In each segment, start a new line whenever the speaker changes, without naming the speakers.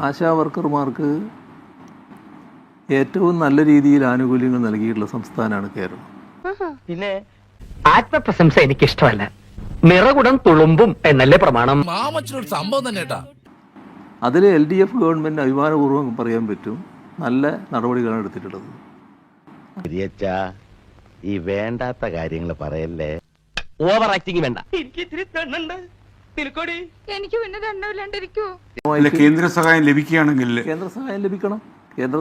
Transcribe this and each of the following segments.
ആശാ വർക്കർമാർക്ക് ഏറ്റവും നല്ല രീതിയിൽ ആനുകൂല്യങ്ങൾ നൽകിയിട്ടുള്ള സംസ്ഥാനമാണ് കേരളം.
പിന്നെ ആത്മപ്രശംസ എനിക്കിഷ്ടമല്ല. നിറകുടം തുളുമ്പും എന്നല്ലേ പ്രമാണം.
സംഭവം തന്നെ കേട്ടാ.
അതിൽ LDF ഗവൺമെന്റ് അഭിമാനപൂർവ്വം പറയാൻ പറ്റും, നല്ല നടപടികളാണ് എടുത്തിട്ടുള്ളത്.
ഈ വേണ്ടാത്ത കാര്യങ്ങൾ പറയല്ലേ.
ഓവർ ആക്ടിങ് വേണ്ട.
കേന്ദ്ര സഹായം ലഭിക്കുകയാണെങ്കിൽ
കേന്ദ്ര സഹായം ലഭിക്കണം. കേന്ദ്ര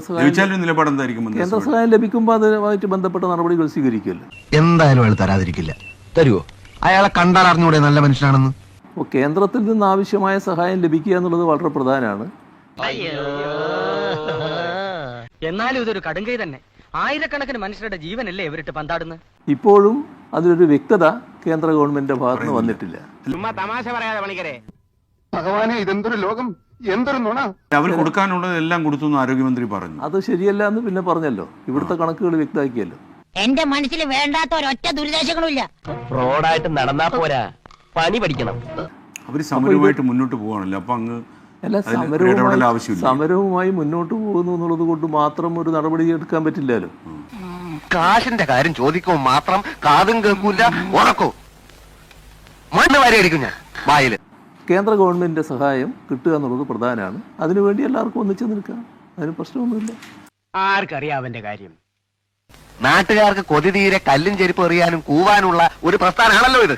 സഹായം ലഭിക്കുമ്പോൾ അതുമായിട്ട് ബന്ധപ്പെട്ട നടപടികൾ സ്വീകരിക്കുമല്ലോ.
എന്തായാലും അയാൾ തരാതിരിക്കില്ല. തരുവോ? അയാളെ കണ്ടാൽ അറിഞ്ഞൂടെ നല്ല മനുഷ്യനാണെന്ന്.
അപ്പോൾ കേന്ദ്രത്തിൽ നിന്ന് ആവശ്യമായ സഹായം ലഭിക്കുക എന്നുള്ളത് വളരെ പ്രധാനമാണ്.
എന്നാലും ഇതൊരു കടുങ്കൈ തന്നെ. ആയിരക്കണക്കിന് മനുഷ്യരുടെ ജീവനല്ലേ ഇവരിട്ട് പന്താടുന്നത്.
ഇപ്പോഴും അതിലൊരു വ്യക്തത കേന്ദ്ര ഗവൺമെന്റിന്റെ ഭാഗത്ത് നിന്ന് വന്നിട്ടില്ല.
തമാശ പറയാതെ പണിക്കരെ.
ഭഗവാനെ, ഇതെന്തൊരു ലോകം, എന്തൊരു നുണ.
അവർ കൊടുക്കാനുള്ളത് എല്ലാം കൊടുത്തു എന്ന് ആരോഗ്യമന്ത്രി പറഞ്ഞു.
അത് ശരിയല്ല എന്ന് പിന്നെ പറഞ്ഞല്ലോ. ഇവിടുത്തെ കണക്കുകൾ വ്യക്തമാക്കിയല്ലോ.
എന്റെ മനസ്സിൽ വേണ്ടാത്ത ഒരൊറ്റ ദുരിതാശങ്ങളും ഇല്ല.
ഫ്രോഡായിട്ട് നടന്നാ പോരാ, പണി പഠിക്കണം.
അവര് സമരവുമായിട്ട് മുന്നോട്ട് പോവാണല്ലോ. അപ്പൊ അങ്ങ്
അല്ല, സമരവുമായി മുന്നോട്ട് പോകുന്നു എന്നുള്ളത് കൊണ്ട് മാത്രം ഒരു നടപടി എടുക്കാൻ പറ്റില്ലല്ലോ.
കാശിന്റെ കാര്യം ചോദിക്കുമ്പോ മാത്രം കാതും കേൾക്കൂല, ഉറക്കോ മണ്ണ് വാരിയടിക്കും ഞാൻ വായില്.
കേന്ദ്ര ഗവൺമെന്റിന്റെ സഹായം കിട്ടുക എന്നുള്ളത് പ്രധാനമാണ്. അതിനുവേണ്ടി എല്ലാവർക്കും ഒന്നിച്ചു നിൽക്കാം. അതിന് പ്രശ്നമൊന്നുമില്ല.
ആർക്കറിയാം അവന്റെ കാര്യം.
നാട്ടുകാർക്ക് കൊതി തീരെ കല്ലും ചെരുപ്പ് എറിയാനും കൂവാനുള്ള ഒരു പ്രസ്ഥാനമാണല്ലോ ഇത്.